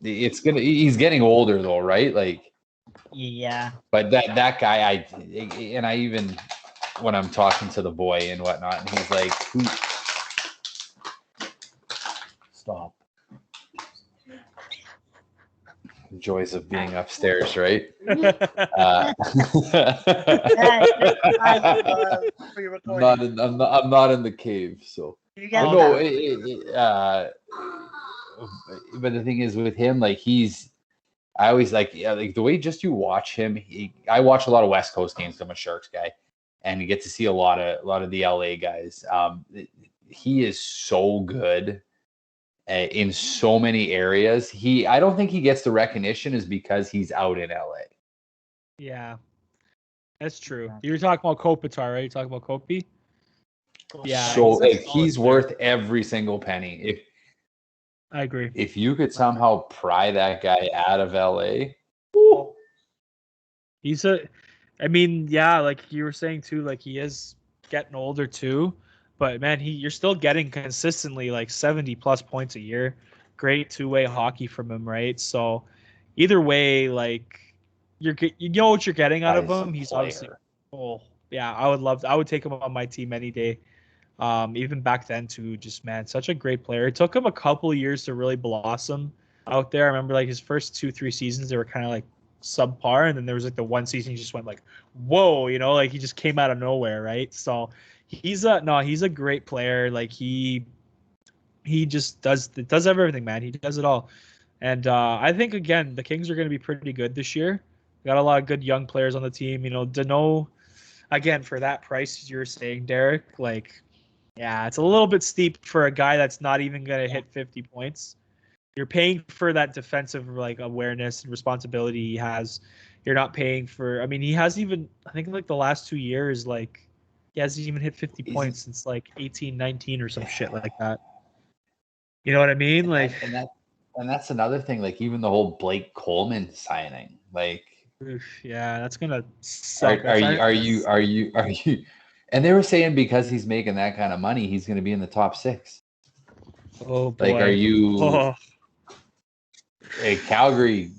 he's getting older though, right? Like,
yeah.
But that guy, I even when I'm talking to the boy and whatnot, and he's like, stop. Joys of being upstairs, right? I'm not in the cave, so. But the thing is with him, like, I always like the way just you watch him. I watch a lot of West Coast games. I'm a Sharks guy, and you get to see a lot of the LA guys. He is so good in so many areas. I don't think he gets the recognition is because he's out in LA.
Yeah, that's true. You were talking about Kopitar, right? You're talking about Kopi. Yeah.
So he's worth every single penny.
I agree.
If you could somehow pry that guy out of LA,
like you were saying too, like he is getting older too, but man, you're still getting consistently like 70 plus points a year. Great two-way hockey from him, right? So either way, like you know what you're getting out of him. He's obviously, I would take him on my team any day. Even back then too, just man, such a great player. It took him a couple of years to really blossom out there. I remember like his first 2-3 seasons, they were kind of like subpar, and then there was like the one season he just went like, whoa, like he just came out of nowhere, right? So he's a great player. Like he just does everything, man. He does it all. And I think again the Kings are going to be pretty good this year. Got a lot of good young players on the team. Deneau, again, for that price you're saying, Derek, like, yeah, it's a little bit steep for a guy that's not even going to hit 50 points. You're paying for that defensive like awareness and responsibility he has. You're not paying for. I mean, he has even. I think like the last 2 years, like he hasn't even hit 50 points since like 18, 19 or some shit like that. You know what I mean? Like,
and that's another thing. Like even the whole Blake Coleman signing, like,
yeah, that's gonna suck.
Are you? And they were saying because he's making that kind of money, he's going to be in the top 6.
Oh boy!
Like, are you? Oh. Hey, Calgary,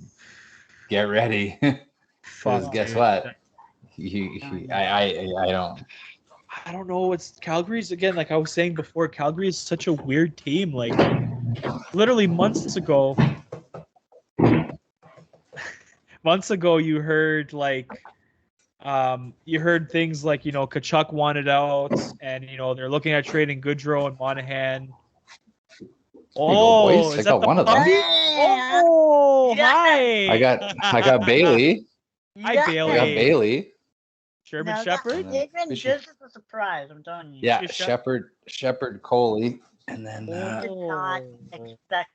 get ready. Because guess what? I
don't know. It's Calgary's again. Like I was saying before, Calgary is such a weird team. Like literally months ago, you heard like, things like Kachuk wanted out, and they're looking at trading Goodrow and Monahan.
Oh, boys. I got one of them.
Oh, hi.
I got Bailey.
Hi, Bailey.
I got Bailey.
Sherman Shepherd.
This is a surprise. I'm telling you.
Yeah, Shepherd Coley, and then.
Did not expect.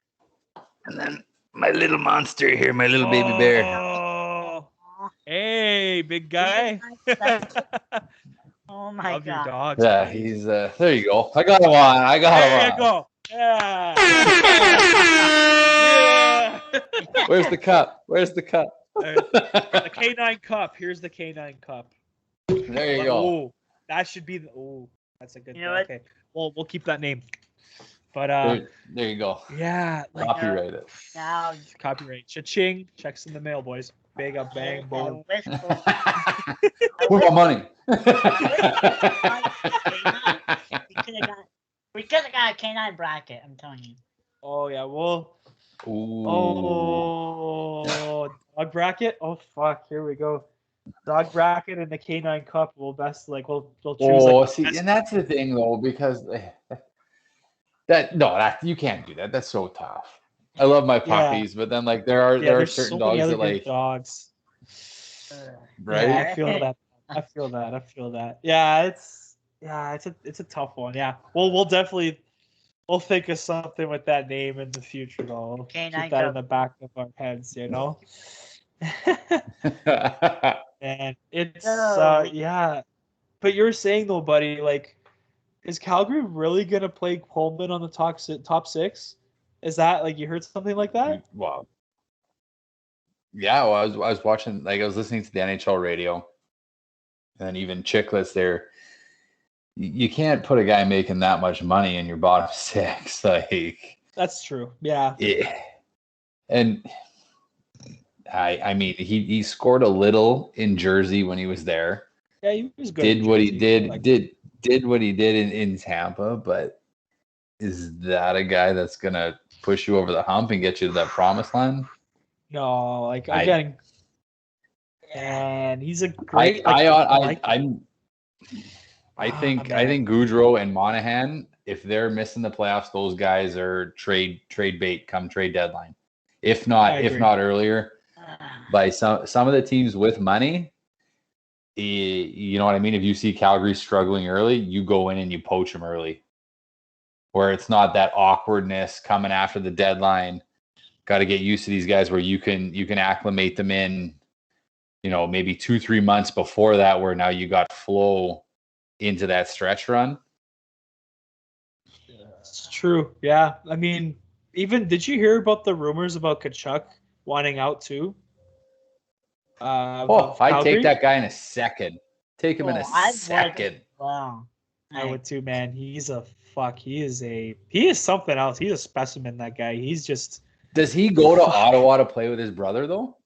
And then my little monster here, my little baby bear.
Hey, big guy.
Oh my
Love
God.
Your dogs.
Yeah,
man.
he's there you go. I got him on.
There you go. Yeah. Yeah.
Where's the cup?
The K9 cup. Here's the K9 cup.
There you go.
Oh, that should be that's a good thing. Okay. Well, we'll keep that name. But
there you go.
Yeah.
Like, copyright it.
Now,
copyright. Cha-ching. Checks in the mail, boys. Big up, bang, boom.
Where's my money?
We could have got a K9 bracket, I'm telling you.
Oh yeah, well.
Ooh.
Oh, dog bracket. Oh fuck, here we go. Dog bracket and the K9 Cup. We'll choose
Oh,
like.
see, and that's the thing though, because that you can't do that. That's so tough. I love my puppies, but then like there are
there's
certain
so many
dogs
other
that
good
like
dogs.
right.
Yeah, I feel that. I feel that. Yeah, it's a tough one. Yeah, we'll definitely we'll think of something with that name in the future though. We'll
K9
keep that in
Cup.
the back of our heads, you know. And it's
No.
yeah. But you're saying though, buddy, like, is Calgary really gonna play Coleman on the top six? Is that like you heard something like that?
Well, yeah. Well, I was watching, like I was listening to the NHL radio, and even Chicklets there. You can't put a guy making that much money in your bottom six, like.
That's true. Yeah.
Yeah. And I mean, he scored a little in Jersey when he was there.
Yeah, he was good.
Did what he did.
Like,
Did what he did in Tampa, but is that a guy that's gonna push you over the hump and get you to that promised land?
no, like again, and he's a great.
I think Goudreau and Monahan, if they're missing the playoffs, those guys are trade bait come trade deadline. If not earlier, by some of the teams with money, you know what I mean? If you see Calgary struggling early, you go in and you poach them early. Where it's not that awkwardness coming after the deadline. Got to get used to these guys where you can acclimate them in, maybe 2-3 months before that, where now you got flow into that stretch run.
It's true. Yeah. I mean, did you hear about the rumors about Kachuk wanting out too?
I'd take that guy in a second. Take him in a second.
Wow.
I would too, man. He is something else. He's a specimen, that guy. He's just.
Does he go to Ottawa to play with his brother though?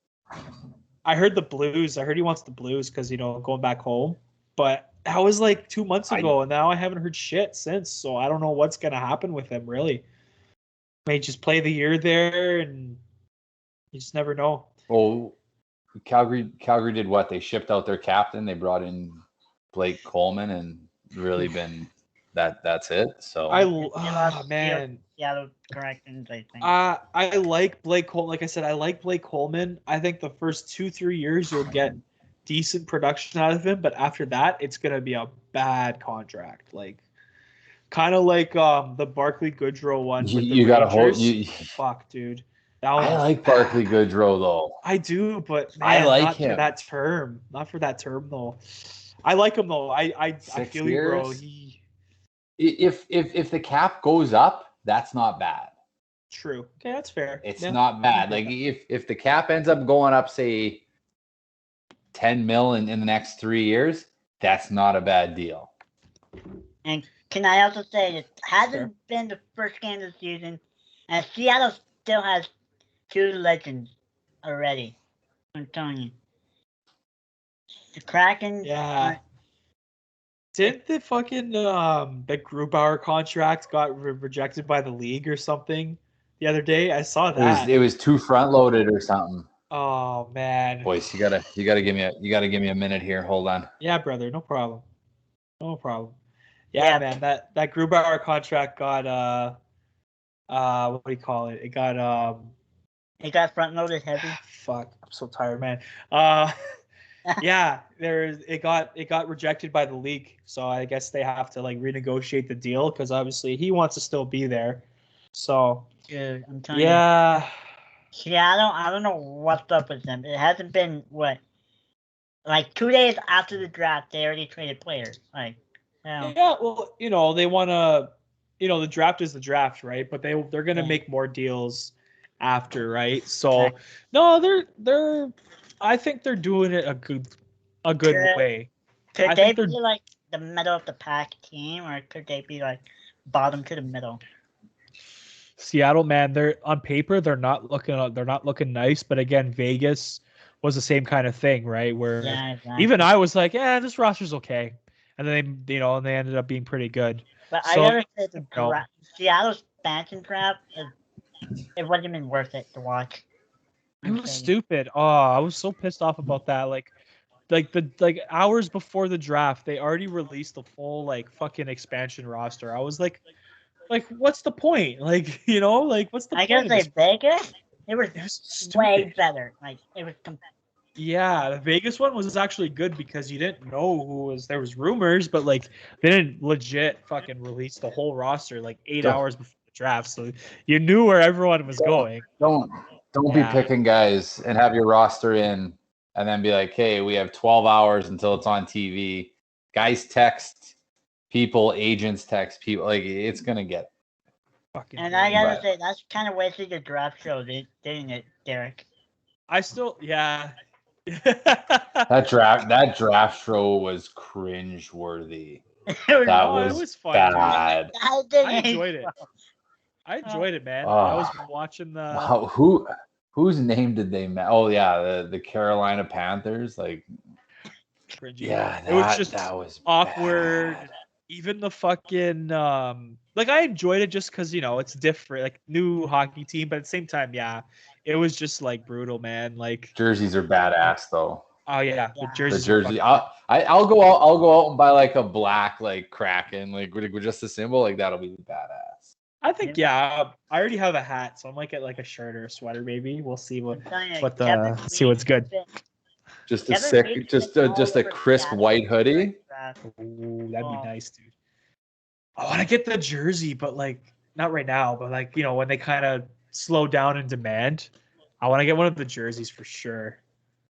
I heard the Blues. I heard he wants the Blues because, going back home. But that was like 2 months ago, and now I haven't heard shit since. So I don't know what's going to happen with him, really. May just play the year there, and you just never know.
Oh, Calgary did what? They shipped out their captain. They brought in Blake Coleman, and really been that's it. So
man.
Yeah, Kraken, I think.
I like Blake Coleman. Like I said, I like Blake Coleman. I think the first 2-3 years you'll get decent production out of him, but after that, it's gonna be a bad contract. Like, kind of like the Barclay Goodrow one.
You got to hold.
Fuck, dude.
I like Barclay Goodrow though.
I do, but man,
I like
not
him.
For that term. Not for that term though. I like him though. I feel you, bro.
If the cap goes up, that's not bad.
True. Okay, that's fair.
It's not bad. Like if the cap ends up going up, say 10 mil in the next 3 years, that's not a bad deal.
And can I also say it hasn't been the first game of the season, and Seattle still has 2 legends already. I'm telling you. The Kraken.
Yeah. Didn't the fucking the Grubauer contract got rejected by the league or something the other day? I saw that.
It was too front loaded or something.
Oh man.
Boys, you gotta give me a minute here. Hold on.
Yeah, brother, no problem. Yeah, man, that Grubauer contract got what do you call it? It got
front loaded heavy.
Fuck, I'm so tired, man. Yeah, it got rejected by the league, so I guess they have to like renegotiate the deal because obviously he wants to still be there. So
dude, I'm telling you.
Yeah.
I don't know what's up with them. It hasn't been like 2 days after the draft they already traded players. Like,
yeah, well, they want to, the draft is the draft, right? But they're gonna make more deals after, right? So no, I think they're doing it a good way.
Could they be like the middle of the pack team, or could they be like bottom to the middle?
Seattle, man, they're on paper they're not looking nice, but again, Vegas was the same kind of thing, right? Where even I was like, yeah, this roster's okay, and then they ended up being pretty good.
But
So,
I gotta say the
no.
Seattle's expansion draft it wasn't even worth it to watch.
It was stupid. Oh, I was so pissed off about that. Like hours before the draft, they already released the full like fucking expansion roster. I was like, what's the point? Like, what's the
I
point
gotta
of
say
this?
Vegas, it was
It was
way
stupid.
better. Like it was.
Yeah, the Vegas one was actually good because you didn't know who was there was rumors, but like they didn't legit fucking release the whole roster like 8 hours before the draft, so you knew where everyone was going.
Don't be
Yeah.
picking guys and have your roster in and then be like, hey, we have 12 hours until it's on TV. Guys text people, agents text people. Like it's gonna get
Fucking
And I gotta
But-
say that's kind of wasted the draft show, didn't it, Derek?
I still yeah.
that draft show was cringe worthy.
It was,
That
Oh, it
was
was fun, dude.
bad.
I enjoyed it. I enjoyed it, man. I was watching the
Wow, whose name did they Oh yeah, the Carolina Panthers. Like
cringy.
yeah,
it was just
that was
awkward.
bad.
Even the fucking like I enjoyed it just because it's different, like new hockey team, but at the same time, yeah, it was just like brutal, man. Like
Jerseys are badass though.
oh yeah, the
Yeah.
The
jerseys.
jersey, I'll go out and buy like a black like Kraken like with just a symbol like that'll be badass.
I think I already have a hat, so I might get like a shirt or a sweater. Maybe we'll see
I'm telling you,
what
Kevin
see what's good.
Just a
Kevin
sick,
Reed's
just
been all
a
over
crisp
Seattle
white hoodie.
draft.
Ooh, that'd be
Oh.
nice, dude. I want to get the jersey, but like not right now. But like when they kind of slow down in demand, I want to get one of the jerseys for sure.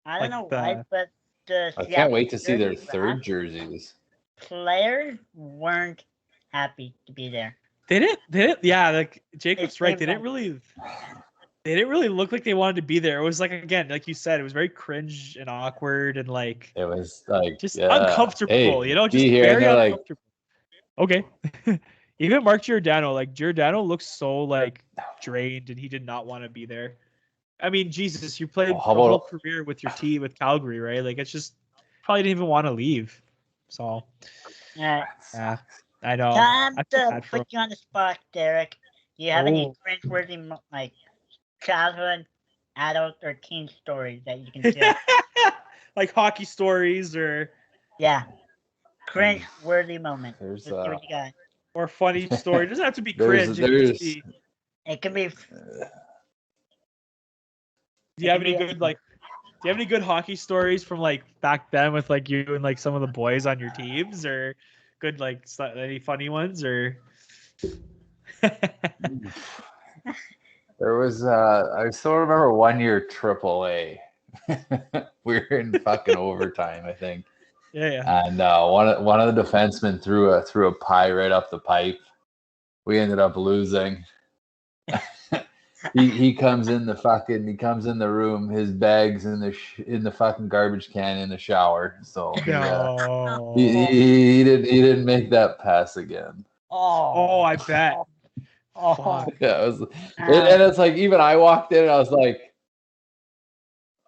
I don't
Like
know why,
the-
but the
I can't
Seattle
wait to see their
jersey
third
draft
jerseys.
players weren't happy to be there.
They didn't. Yeah, like Jacob's
It
right.
seemed
They didn't really look like they wanted to be there. It was like again, like you said, it was very cringe and awkward and like
It was like
just
yeah,
uncomfortable.
hey,
Just
be here, and
very
they're like,
uncomfortable. Okay. Even Mark Giordano, like Giordano looks so like drained and he did not want to be there. I mean, Jesus, you played
Well, how
a whole
about-
career with your team with Calgary, right? Like it's just probably didn't even want to leave. So
Yeah.
yeah, I know.
Time
I feel
to
bad for him.
put you on the spot, Derek. Do you have any
Oh.
cringeworthy like childhood, adult, or teen stories that you can share?
Like hockey stories or
Yeah. Cringe-worthy moment.
There's,
Let's see what you got.
or funny story. It doesn't have to be
There's-
cringe. It can just
there's-
be,
It can be.
do you have any
it can be
good like? Do you have any good hockey stories from like back then with like you and like some of the boys on your teams, or good like any funny ones, or?
there was I still remember 1 year AAA. We were in fucking overtime, I think.
Yeah.
And one of the defensemen threw a pie right up the pipe. We ended up losing. he comes in the room. His bag's in the fucking garbage can in the shower. So
No.
he didn't make that pass again.
Oh, I bet.
Oh,
Fuck.
Yeah, and it's like even I walked in and I was like,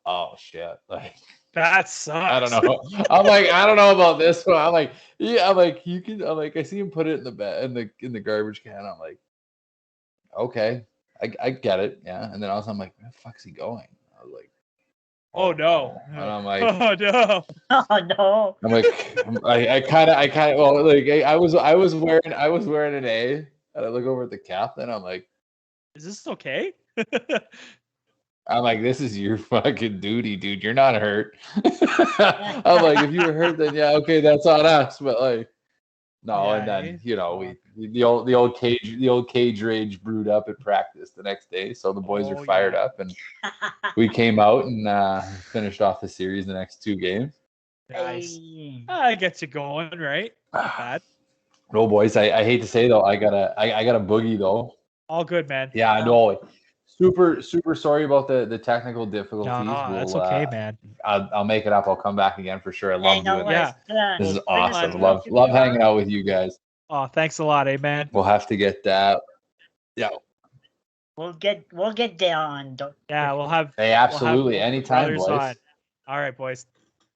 oh shit, like.
That sucks.
I don't know. I'm like, I don't know about this one. I'm like, yeah. I'm like, you can. I'm like, I see him put it in the garbage can. I'm like, okay, I get it. Yeah. And then also I'm like, where the fuck's he going? I was like,
Oh no.
And I'm like,
Oh no.
oh no.
I'm like, I kind of. Well, like I was wearing an A, and I look over at the captain. I'm like,
Is this okay?
this is your fucking duty, dude. You're not hurt. I'm like, if you were hurt, then yeah, okay, that's on us. But like, no, and then the old cage rage brewed up at practice the next day. So the boys were fired up, and we came out and finished off the series the next 2 games.
Nice.
Hey.
That gets you going, right? Not bad.
No, boys, I hate to say though, I got a boogie though.
All good, man.
Yeah, I know. Super sorry about the technical difficulties.
No, that's okay, man.
I'll make it up. I'll come back again for sure. I
Hey,
love
no
doing
worries.
this. This is
Bring us
awesome.
up.
Love hanging out with you guys.
Oh, thanks a lot, man.
We'll have to get that. Yeah.
We'll get there on.
Yeah, we'll have.
Hey, absolutely.
We'll have
Anytime,
brothers
boys.
on. All right, boys.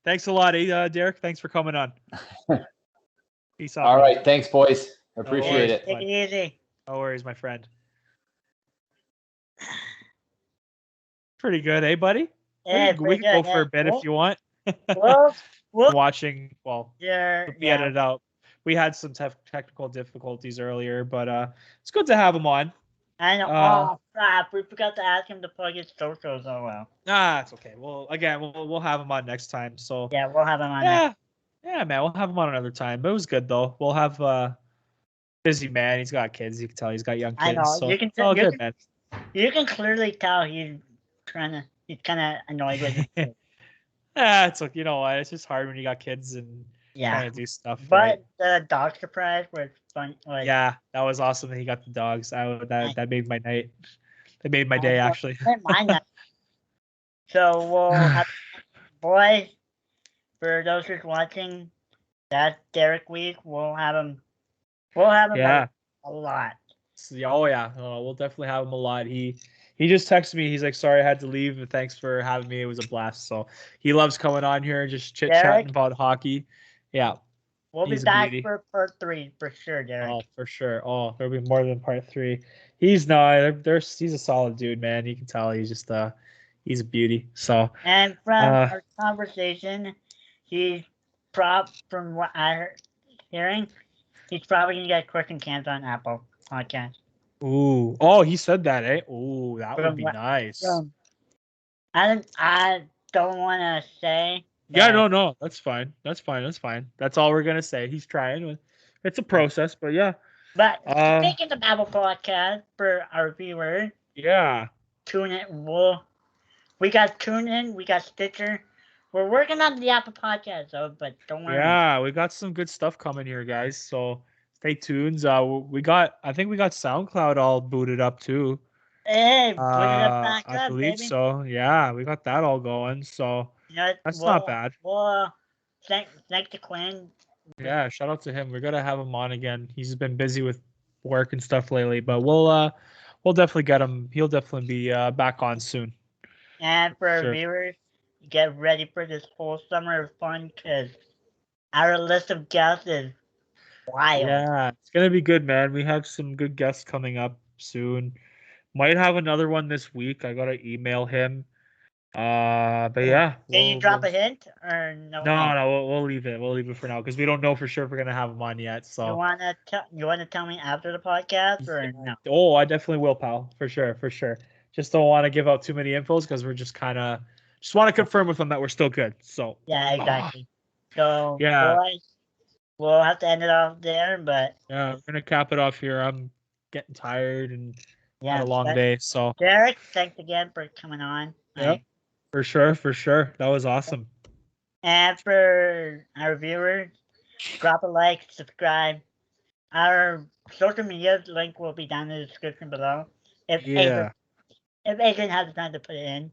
Thanks a lot, Derek. Thanks for coming on. Peace out.
All
brother.
right. Thanks, boys. Appreciate it.
Take it easy.
No worries, my friend. Pretty good, eh, buddy?
Yeah,
We can go for a bit if you want.
Well,
Watching, well,
yeah,
we edited out. We had some technical difficulties earlier, but it's good to have him on.
I know. Oh crap! We forgot to ask him to plug his socials. Oh well.
Nah, it's okay. Well, again, we'll have him on next time. So
Yeah, we'll have him on.
yeah, man, we'll have him on another time. But it was good though. We'll have busy man. He's got kids. You can tell he's got young kids.
I know.
So
You can.
it's all good, man.
You can clearly tell he's kind of annoyed with it.
It's like, you know what? It's just hard when you got kids and trying to do stuff.
But
right?
the dog surprise was fun.
Yeah, that was awesome that he got the dogs. That made my night. It made my day actually.
Mine. So we'll have, boys, for those who's watching, that's Derrick Weise. We'll have him.
Yeah,
a lot.
Oh yeah, we'll definitely have him a lot. He just texted me. He's like, "Sorry, I had to leave, but thanks for having me. It was a blast." So he loves coming on here and just chit chatting about hockey. Yeah,
we'll be back for part 3 for sure, Derek.
Oh, for sure. Oh, there'll be more than part 3. He's a solid dude, man. You can tell he's just he's a beauty. So
and from our conversation, from what I heard hearing, he's probably gonna get Kraken cans on Apple Podcast.
Ooh. Oh, he said that, eh? Ooh, that would be nice.
I don't want to say.
Yeah, no. That's fine. That's all we're going to say. He's trying. It's a process, but yeah.
But speaking of Apple Podcast, for our viewers.
Yeah.
Tune in. We got TuneIn. We got Stitcher. We're working on the Apple Podcast, though, but don't worry.
Yeah, we got some good stuff coming here, guys. So stay tuned. I think we got SoundCloud all booted up too.
Hey, put it up back
I
up,
believe
baby.
so. Yeah, we got that all going. So that's not bad.
Well, thanks to Quinn.
Yeah, shout out to him. We're gonna have him on again. He's been busy with work and stuff lately, but we'll definitely get him. He'll definitely be back on soon.
And for our viewers, get ready for this whole summer of fun because our list of guests is wild.
Yeah, it's gonna be good, man. We have some good guests coming up soon. Might have another one this week. I gotta email him. But yeah.
Can you drop a hint or no?
No, we'll leave it. We'll leave it for now because we don't know for sure if we're gonna have him on yet. So
you wanna tell me after the podcast or no?
Oh, I definitely will, pal. For sure. Just don't want to give out too many infos because we're just want to confirm with them that we're still good. So
yeah, exactly. So
yeah,
boys, we'll have to end it off there, but
yeah, we're gonna cap it off here. I'm getting tired and had a long day. So
Derek, thanks again for coming on.
Yep, for sure. That was awesome.
And for our viewers, drop a like, subscribe. Our social media link will be down in the description below. If Adrian has the time to put it in.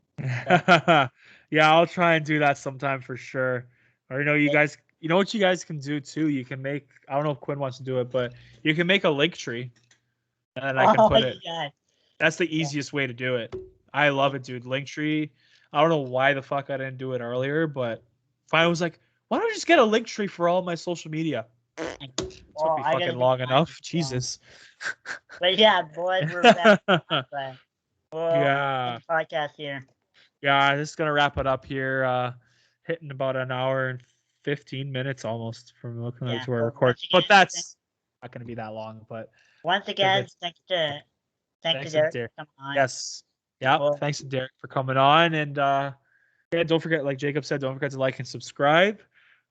Yeah, I'll try and do that sometime for sure. Or you guys, you know what you guys can do too? You can make, I don't know if Quinn wants to do it, but you can make a link tree and I can put it.
Yeah.
That's the easiest way to do it. I love it, dude. Linktree. I don't know why the fuck I didn't do it earlier, but I was like, why don't I just get a Linktree for all my social media? It's gonna be fucking long enough. Jesus.
But yeah, boys, we're back.
Yeah.
Podcast here.
Yeah, this is gonna wrap it up here. Hitting about an hour and 15 minutes almost from looking to our record. But that's not gonna be that long. But
once again, thanks to Derek.
Yes. Yeah. Well, thanks to Derek for coming on. And don't forget, like Jacob said, don't forget to like and subscribe.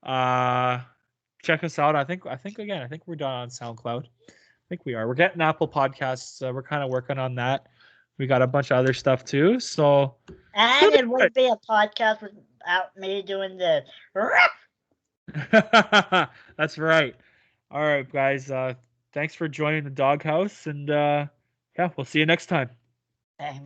Check us out. I think we're done on SoundCloud. I think we are. We're getting Apple Podcasts. We're kind of working on that. We got a bunch of other stuff too. So
and it would be a podcast without me doing this.
That's right. All right, guys. Thanks for joining the Dawghouse, and yeah, we'll see you next time.